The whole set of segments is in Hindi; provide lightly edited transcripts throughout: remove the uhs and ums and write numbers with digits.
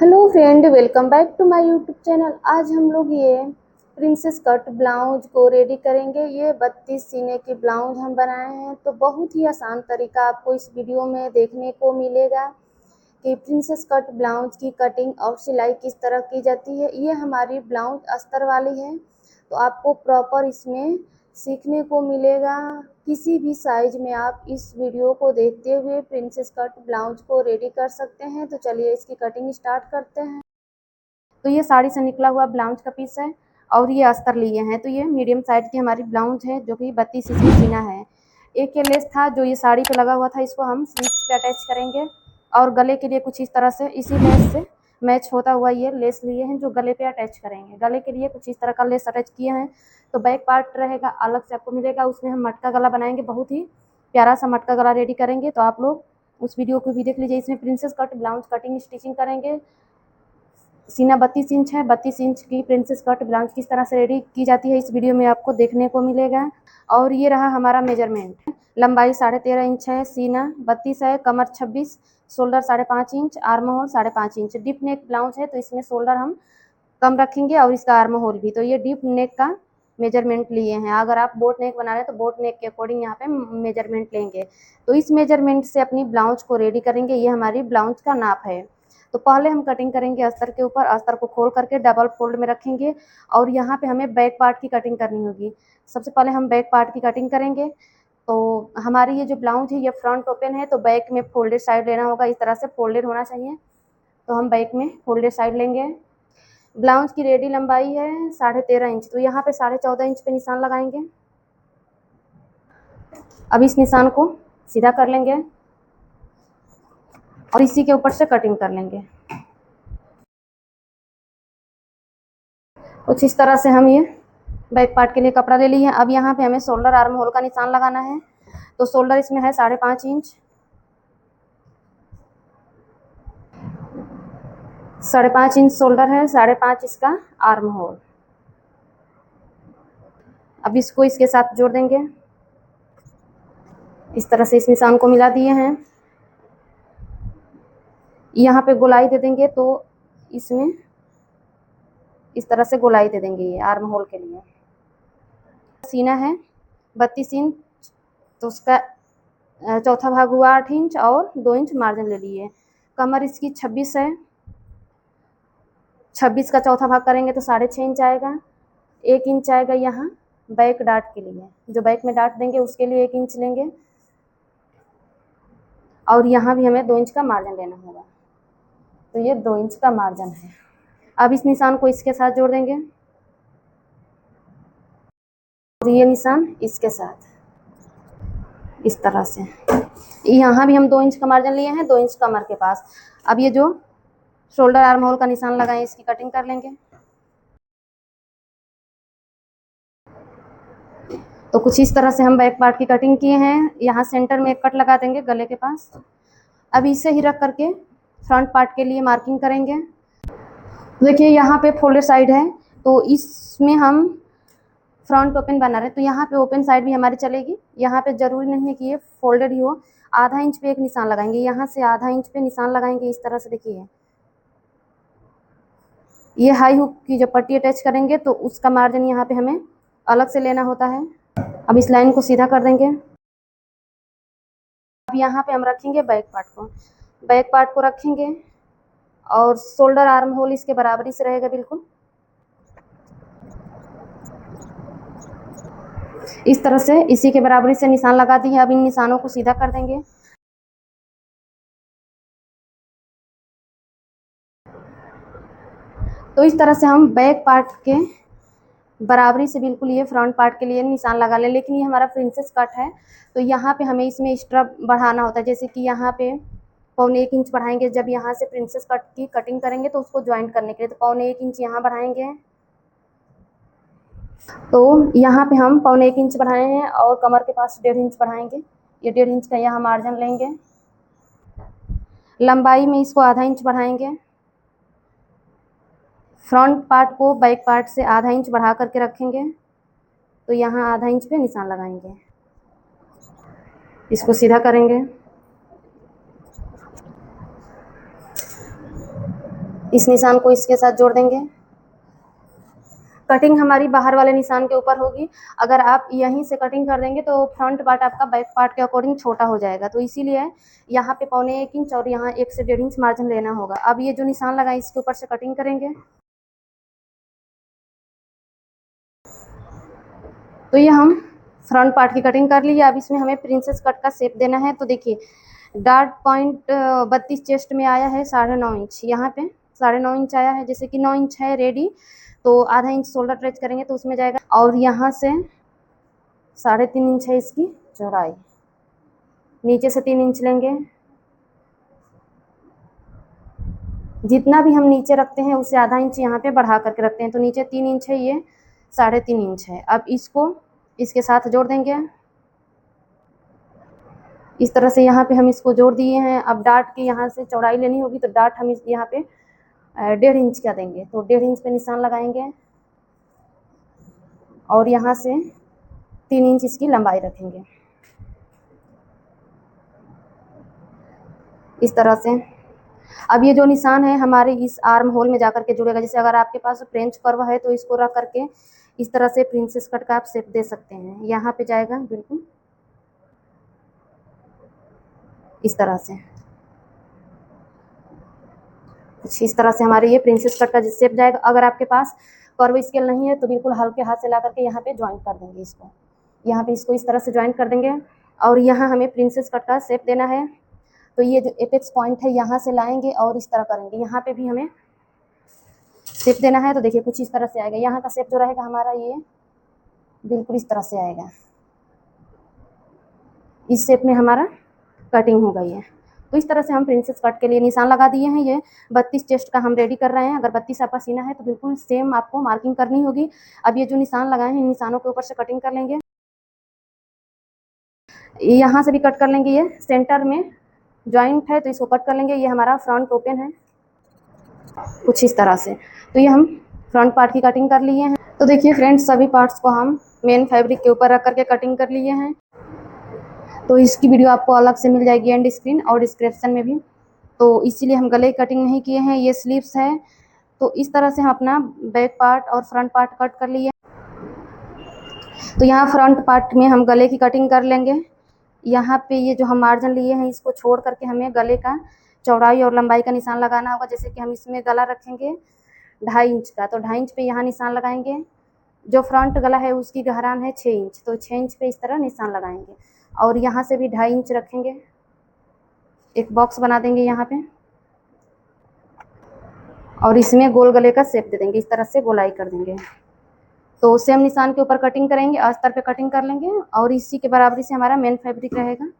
Hello friend, welcome back to my YouTube channel. आज हम लोग ये प्रिंसेस कट ब्लाउज को रेडी करेंगे। ये 32 सीने की ब्लाउज हम बनाए हैं, तो बहुत ही आसान तरीका आपको इस वीडियो में देखने को मिलेगा कि प्रिंसेस कट ब्लाउज की कटिंग और सिलाई किस तरह की जाती है। ये हमारी ब्लाउज अस्तर वाली है, तो आपको प्रॉपर इसमें सीखने को मिलेगा। किसी भी साइज में आप इस वीडियो को देखते हुए प्रिंसेस कट ब्लाउज को रेडी कर सकते हैं। तो चलिए इसकी कटिंग स्टार्ट करते हैं। तो ये साड़ी से निकला हुआ ब्लाउज का पीस है और ये अस्तर लिए हैं। तो ये मीडियम साइज की हमारी ब्लाउज है जो कि 32 इंच में सीना है। एक ये लेस था जो ये साड़ी पे लगा हुआ था, इसको हम स्लीव्स पे अटैच करेंगे। और गले के लिए कुछ इस तरह से इसी लेस से मैच होता हुआ ये लेस लिए हैं जो गले पे अटैच करेंगे। गले के लिए कुछ इस तरह का लेस अटैच किए हैं। तो बैक पार्ट रहेगा अलग से आपको मिलेगा, उसमें हम मटका गला बनाएंगे। बहुत ही प्यारा सा मटका गला रेडी करेंगे, तो आप लोग उस वीडियो को भी देख लीजिए। इसमें princess cut blouse cutting stitching करेंगे। सीना 32 इंच है। 32 इंच की प्रिंसेस कट ब्लाउज किस तरह से रेडी की जाती है इस वीडियो में आपको देखने को मिलेगा। और ये रहा हमारा मेजरमेंट। लंबाई 13.5 इंच है, सीना 32 है, कमर 26, shoulder 5.5 inch, arm hole 5.5 inch. Deep neck blouse है तो इसमें शोल्डर हम कम रखेंगे और इसका आर्म होल भी। तो ये डीप नेक का मेजरमेंट लिए हैं। अगर आप बोट नेक बना रहे हैं तो बोट नेक के अकॉर्डिंग यहाँ पे मेजरमेंट लेंगे। तो इस मेजरमेंट से अपनी ब्लाउज को रेडी करेंगे। ये हमारी ब्लाउज का नाप है। तो पहले हम कटिंग करेंगे अस्तर के ऊपर। अस्तर को खोल करके डबल फोल्ड में रखेंगे और यहाँ पे हमें बैक पार्ट की कटिंग करनी होगी। सबसे पहले हम बैक पार्ट की कटिंग करेंगे। तो हमारी ये जो ब्लाउज है ये फ्रंट ओपन है, तो बैक में फोल्डेड साइड लेना होगा। इस तरह से फोल्डेड होना चाहिए। तो हम बैक में फोल्डेड साइड लेंगे। ब्लाउज की रेडी लंबाई है 13.5 इंच, तो यहाँ पे 14.5 इंच पे निशान लगाएंगे। अब इस निशान को सीधा कर लेंगे और इसी के ऊपर से कटिंग कर लेंगे। कुछ इस तरह से हम ये बैक पार्ट के लिए कपड़ा ले लिए हैं। अब यहाँ पे हमें शोल्डर आर्म होल का निशान लगाना है। तो शोल्डर इसमें है 5.5 इंच, 5.5 इंच शोल्डर है, 5.5 इसका आर्म होल। अब इसको इसके साथ जोड़ देंगे। इस तरह से इस निशान को मिला दिए हैं। यहाँ पे गोलाई दे देंगे, तो इसमें इस तरह से गोलाई दे देंगे ये आर्म होल के लिए। सीना है 32 इंच, तो उसका चौथा भाग हुआ 8 इंच और 2 इंच मार्जिन ले लिए। कमर इसकी 26 है, 26 का चौथा भाग करेंगे तो 6.5 इंच आएगा। 1 इंच आएगा यहाँ बैक डार्ट के लिए, जो बैक में डार्ट देंगे उसके लिए 1 इंच लेंगे। और यहाँ भी हमें 2 इंच का मार्जिन लेना होगा। तो ये 2 इंच का मार्जिन है। अब इस निशान को इसके साथ जोड़ देंगे और ये निशान इसके साथ इस तरह से। यहाँ भी हम 2 इंच का मार्जिन लिए हैं, 2 इंच कमर के पास। अब ये जो शोल्डर आर्म होल का निशान लगाए इसकी कटिंग कर लेंगे। तो कुछ इस तरह से हम बैक पार्ट की कटिंग किए हैं। यहाँ सेंटर में एक कट लगा देंगे गले के पास। अब इसे ही रख करके फ्रंट पार्ट के लिए मार्किंग करेंगे। देखिए यहाँ पे फोल्डेड साइड है, तो इसमें हम फ्रंट ओपन बना रहे हैं, तो यहाँ पे ओपन साइड भी हमारी चलेगी। यहाँ पे जरूरी नहीं है कि ये फोल्डेड ही हो। आधा इंच पे एक निशान लगाएंगे, यहाँ से आधा इंच पे निशान लगाएंगे इस तरह से। देखिए ये हाई हुक की जो पट्टी अटैच करेंगे तो उसका मार्जिन यहाँ पे हमें अलग से लेना होता है। अब इस लाइन को सीधा कर देंगे। अब यहाँ पे हम रखेंगे बैक पार्ट को। बैक पार्ट को रखेंगे और शोल्डर आर्म होल इसके बराबरी से रहेगा बिल्कुल। इस तरह से इसी के बराबरी से निशान लगा दिए। अब इन निशानों को सीधा कर देंगे। तो इस तरह से हम बैक पार्ट के बराबरी से बिल्कुल ये फ्रंट पार्ट के लिए निशान लगा लें। लेकिन ये हमारा प्रिंसेस कट है, तो यहाँ पे हमें इसमें एक्स्ट्रा बढ़ाना होता है। जैसे कि यहाँ पे 1.25 इंच बढ़ाएंगे। जब यहाँ से प्रिंसेस कट की कटिंग करेंगे तो उसको ज्वाइंट करने के लिए, तो 1.25 इंच यहाँ बढ़ाएंगे। तो यहाँ पे हम 1.25 इंच बढ़ाए हैं और कमर के पास 1.5 इंच बढ़ाएंगे। ये 1.5 इंच का यहाँ मार्जिन लेंगे। लंबाई में इसको आधा इंच बढ़ाएंगे। फ्रंट पार्ट को बैक पार्ट से आधा इंच बढ़ा करके रखेंगे। तो यहाँ आधा इंच पे निशान लगाएंगे। इसको सीधा करेंगे। इस निशान को इसके साथ जोड़ देंगे। कटिंग हमारी बाहर वाले निशान के ऊपर होगी। अगर आप यहीं से कटिंग कर देंगे तो फ्रंट पार्ट आपका बैक पार्ट के अकॉर्डिंग छोटा हो जाएगा, तो इसीलिए यहाँ पे 1.25 इंच और यहाँ 1 से 1.5 इंच मार्जिन लेना होगा। अब ये जो निशान लगा इसके ऊपर से कटिंग करेंगे। तो ये हम फ्रंट पार्ट की कटिंग कर ली है। अब इसमें हमें प्रिंसेस कट का शेप देना है। तो देखिए डार्ट पॉइंट 32 चेस्ट में आया है 9.5 इंच, यहाँ पे 9.5 इंच आया है। जैसे कि 9 इंच है रेडी, तो आधा इंच शोल्डर ट्रेच करेंगे तो उसमें जाएगा। और यहाँ से 3.5 इंच है इसकी चौड़ाई, नीचे से 3 इंच लेंगे। जितना भी हम नीचे रखते हैं उससे आधा इंच यहाँ पे बढ़ा करके रखते हैं, तो नीचे 3 इंच है, ये 3.5 इंच है। अब इसको इसके साथ जोड़ देंगे इस तरह से। यहाँ पे हम इसको जोड़ दिए हैं। अब डार्ट की यहाँ से चौड़ाई लेनी होगी, तो डार्ट हम यहाँ पे 1.5 इंच का देंगे, तो 1.5 इंच पे निशान लगाएंगे और यहाँ से 3 इंच इसकी लंबाई रखेंगे इस तरह से। अब ये जो निशान है हमारे इस आर्म होल में जाकर के जुड़ेगा। जैसे अगर आपके पास फ्रेंच कर्व है तो इसको रख करके इस तरह से प्रिंसेस कट का आप शेप दे सकते हैं। यहाँ पे जाएगा बिल्कुल इस तरह से, कुछ इस तरह से हमारे ये प्रिंसेस कट का शेप जाएगा। अगर आपके पास कर्व स्केल नहीं है तो बिल्कुल हल्के हाथ से ला करके यहाँ पे ज्वाइंट कर देंगे इसको। यहाँ पे इसको इस तरह से ज्वाइंट कर देंगे और यहाँ हमें प्रिंसेस कट का शेप देना है। तो ये जो एपेक्स पॉइंट है यहाँ से लाएंगे और इस तरह करेंगे। यहाँ पे भी हमें शेप देना है। तो देखिए कुछ इस तरह से आएगा। यहाँ का शेप जो रहेगा हमारा ये बिल्कुल इस तरह से आएगा। इस शेप में हमारा कटिंग हो गई है। तो इस तरह से हम प्रिंसेस कट के लिए निशान लगा दिए हैं। ये 32 चेस्ट का हम रेडी कर रहे हैं। अगर 32 आपका सीना है तो बिल्कुल सेम आपको मार्किंग करनी होगी। अब ये जो निशान लगाए हैं इन निशानों के ऊपर से कटिंग कर लेंगे। यहाँ से भी कट कर लेंगे। ये सेंटर में जॉइंट है तो इसको कट कर लेंगे। ये हमारा फ्रंट ओपन है कुछ इस तरह से। तो ये हम फ्रंट पार्ट की कटिंग कर लिए हैं। तो देखिए फ्रेंड्स सभी पार्ट्स को हम मेन फैब्रिक के ऊपर रख करके कटिंग कर लिए हैं। तो इसकी वीडियो आपको अलग से मिल जाएगी एंड स्क्रीन और डिस्क्रिप्शन में भी। तो इसीलिए हम गले की कटिंग नहीं किए हैं। ये स्लीव्स है। तो इस तरह से हम अपना बैक पार्ट और फ्रंट पार्ट कट कर लिए। तो यहाँ फ्रंट पार्ट में हम गले की कटिंग कर लेंगे। यहाँ पे ये जो हम मार्जिन लिए हैं इसको छोड़ करके हमें गले का चौड़ाई और लंबाई का निशान लगाना होगा। जैसे कि हम इसमें गला रखेंगे 2.5 इंच का, तो 2.5 इंच पे यहाँ निशान लगाएंगे। जो फ्रंट गला है उसकी गहरान है 6 इंच, तो 6 इंच पे इस तरह निशान लगाएंगे। और यहाँ से भी 2.5 इंच रखेंगे, एक बॉक्स बना देंगे यहाँ पे और इसमें गोल गले का शेप दे देंगे। इस तरह से गोलाई कर देंगे। तो सेम निशान के ऊपर कटिंग करेंगे, अस्तर पे कटिंग कर लेंगे और इसी के बराबरी से हमारा मेन फैब्रिक रहेगा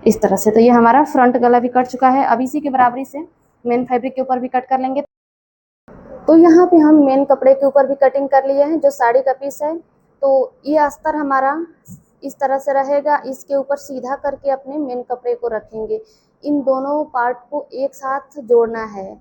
इस तरह से। तो ये हमारा फ्रंट गला भी कट चुका है। अब इसी के बराबरी से मेन फैब्रिक के ऊपर भी कट कर लेंगे। तो यहाँ पे हम मेन कपड़े के ऊपर भी कटिंग कर लिए हैं जो साड़ी का पीस है। तो ये अस्तर हमारा इस तरह से रहेगा। इसके ऊपर सीधा करके अपने मेन कपड़े को रखेंगे। इन दोनों पार्ट को एक साथ जोड़ना है।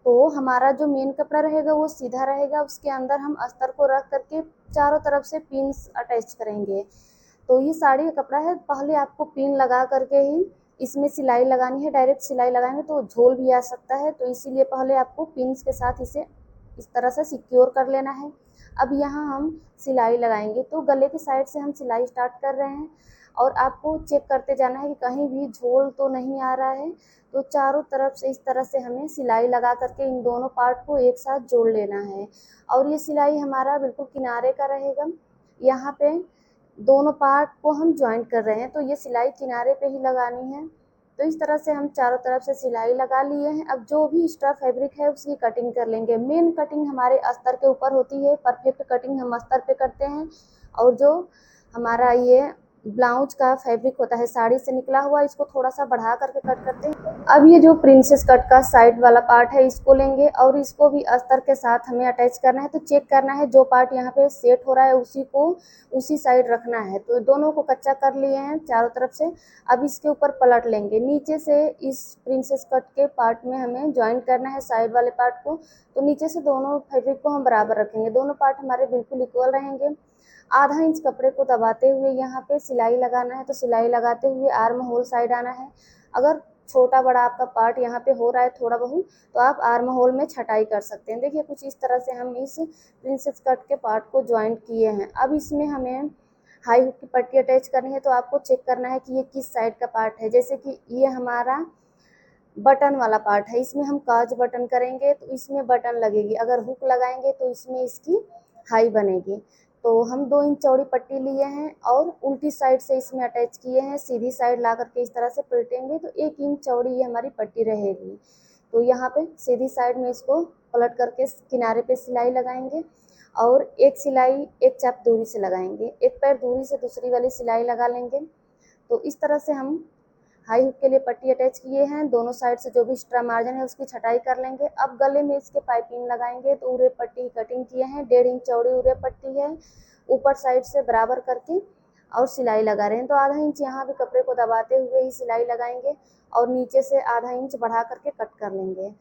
तो हमारा जो मेन कपड़ा रहेगा वो सीधा रहेगा, उसके अंदर हम अस्तर को रख करके चारों तरफ से पिन्स अटैच करेंगे। तो ये साड़ी का कपड़ा है, पहले आपको पिन लगा करके ही इसमें सिलाई लगानी है। डायरेक्ट सिलाई लगाएंगे तो झोल भी आ सकता है, तो इसीलिए पहले आपको पिन्स के साथ इसे इस तरह से सिक्योर कर लेना है। अब यहाँ हम सिलाई लगाएंगे। तो गले की साइड से हम सिलाई स्टार्ट कर रहे हैं और आपको चेक करते जाना है कि कहीं भी झोल तो नहीं आ रहा है। तो चारों तरफ से इस तरह से हमें सिलाई लगा करके इन दोनों पार्ट को एक साथ जोड़ लेना है। और ये सिलाई हमारा बिल्कुल किनारे का रहेगा। यहाँ पे दोनों पार्ट को हम ज्वाइंट कर रहे हैं, तो ये सिलाई किनारे पे ही लगानी है। तो इस तरह से हम चारों तरफ से सिलाई लगा लिए हैं। अब जो भी एक्स्ट्रा फैब्रिक है उसकी कटिंग कर लेंगे। मेन कटिंग हमारे अस्तर के ऊपर होती है, परफेक्ट कटिंग हम अस्तर पे करते हैं। और जो हमारा ये ब्लाउज का फैब्रिक होता है साड़ी से निकला हुआ, इसको थोड़ा सा बढ़ा करके कट करते हैं। अब ये जो प्रिंसेस कट का साइड वाला पार्ट है इसको लेंगे और इसको भी अस्तर के साथ हमें अटैच करना है। तो चेक करना है जो पार्ट यहाँ पे सेट हो रहा है उसी को उसी साइड रखना है। तो दोनों को कच्चा कर लिए हैं चारों तरफ से। अब इसके ऊपर पलट लेंगे। नीचे से इस प्रिंसेस कट के पार्ट में हमें ज्वाइन करना है साइड वाले पार्ट को। तो नीचे से दोनों फैब्रिक को हम बराबर रखेंगे। दोनों पार्ट हमारे बिल्कुल इक्वल रहेंगे। आधा इंच कपड़े को दबाते हुए यहाँ पे सिलाई लगाना है। तो सिलाई लगाते हुए आर्म होल साइड आना है। अगर छोटा बड़ा आपका पार्ट यहाँ पे हो रहा है थोड़ा बहुत, तो आप आर्म होल में छटाई कर सकते हैं। देखिए कुछ इस तरह से हम इस प्रिंसेस कट के पार्ट को ज्वाइंट किए हैं। अब इसमें हमें हाई हुक की पट्टी अटैच करनी है, तो आपको चेक करना है कि ये किस साइड का पार्ट है। जैसे कि ये हमारा बटन वाला पार्ट है, इसमें हम काज बटन करेंगे तो इसमें बटन लगेगी, अगर हुक लगाएंगे तो इसमें इसकी हाई बनेगी। तो हम 2 इंच चौड़ी पट्टी लिए हैं और उल्टी साइड से इसमें अटैच किए हैं। सीधी साइड ला करके इस तरह से पलटेंगे तो 1 इंच चौड़ी ये हमारी पट्टी रहेगी। तो यहाँ पे सीधी साइड में इसको पलट करके किनारे पे सिलाई लगाएंगे और एक सिलाई एक चाप दूरी से लगाएंगे, एक पैर दूरी से दूसरी वाली सिलाई लगा लेंगे। तो इस तरह से हम हाई हुक के लिए पट्टी अटैच किए हैं। दोनों साइड से जो भी एक्स्ट्रा मार्जिन है उसकी छटाई कर लेंगे। अब गले में इसके पाइपिंग लगाएंगे, तो उरे पट्टी की कटिंग किए हैं, 1.5 इंच चौड़ी उरे पट्टी है, ऊपर साइड से बराबर करके और सिलाई लगा रहे हैं। तो आधा इंच यहाँ भी कपड़े को दबाते हुए ही सिलाई लगाएंगे और नीचे से आधा इंच बढ़ा करके कट कर लेंगे।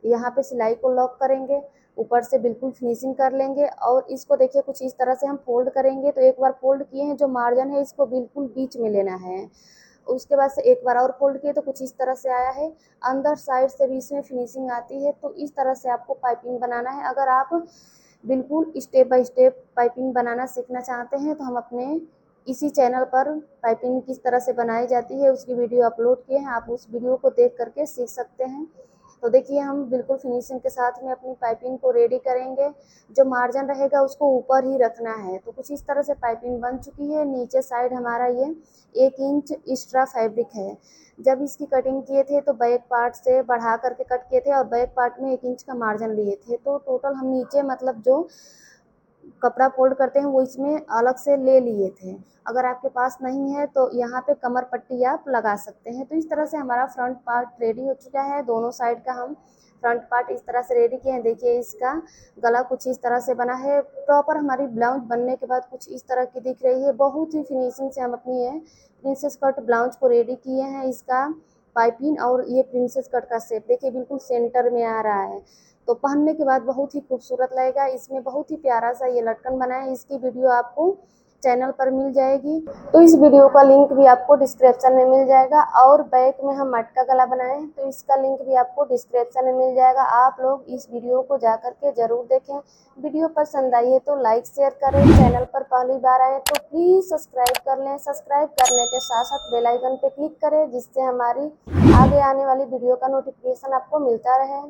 यहाँ पे सिलाई को लॉक करेंगे, ऊपर से बिल्कुल फिनिशिंग कर लेंगे और इसको देखिए कुछ इस तरह से हम फोल्ड करेंगे। तो एक बार फोल्ड किए हैं, जो मार्जिन है इसको बिल्कुल बीच में लेना है। उसके बाद से एक बार और फोल्ड किए तो कुछ इस तरह से आया है। अंदर साइड से भी इसमें फिनिशिंग आती है। तो इस तरह से आपको पाइपिंग बनाना है। अगर आप बिल्कुल स्टेप बाय स्टेप पाइपिंग बनाना सीखना चाहते हैं तो हम अपने इसी चैनल पर पाइपिंग किस तरह से बनाई जाती है उसकी वीडियो अपलोड किए हैं, आप उस वीडियो को देख करके सीख सकते हैं। तो देखिए हम बिल्कुल फिनिशिंग के साथ में अपनी पाइपिंग को रेडी करेंगे। जो मार्जिन रहेगा उसको ऊपर ही रखना है। तो कुछ इस तरह से पाइपिंग बन चुकी है। नीचे साइड हमारा ये 1 इंच एक्स्ट्रा फैब्रिक है। जब इसकी कटिंग किए थे तो बैक पार्ट से बढ़ा करके कट किए थे और बैक पार्ट में 1 इंच का मार्जिन लिए थे। तो टोटल हम नीचे मतलब जो कपड़ा फोल्ड करते हैं वो इसमें अलग से ले लिए थे। अगर आपके पास नहीं है तो यहाँ पे कमर पट्टी आप लगा सकते हैं। तो इस तरह से हमारा फ्रंट पार्ट रेडी हो चुका है। दोनों साइड का हम फ्रंट पार्ट इस तरह से रेडी किए हैं। देखिए इसका गला कुछ इस तरह से बना है। प्रॉपर हमारी ब्लाउज बनने के बाद कुछ इस तरह की दिख रही है। बहुत ही फिनिशिंग से हम अपनी ये प्रिंसेस कट ब्लाउज को रेडी किए हैं। इसका पाइपिंग और ये प्रिंसेस कट का शेप देखिए बिल्कुल सेंटर में आ रहा है। तो पहनने के बाद बहुत ही खूबसूरत लगेगा। इसमें बहुत ही प्यारा सा ये लटकन बना है। इसकी वीडियो आपको चैनल पर मिल जाएगी। तो इस वीडियो का लिंक भी आपको डिस्क्रिप्शन में मिल जाएगा। और बैक में हम मटका गला बनाए हैं तो इसका लिंक भी आपको डिस्क्रिप्शन में मिल जाएगा। आप लोग इस वीडियो को जा करके ज़रूर देखें। वीडियो पसंद आई है तो लाइक शेयर करें। चैनल पर पहली बार आए तो प्लीज़ सब्सक्राइब कर लें। सब्सक्राइब करने के साथ साथ बेल आइकन पर क्लिक करें जिससे हमारी आगे आने वाली वीडियो का नोटिफिकेशन आपको मिलता रहे।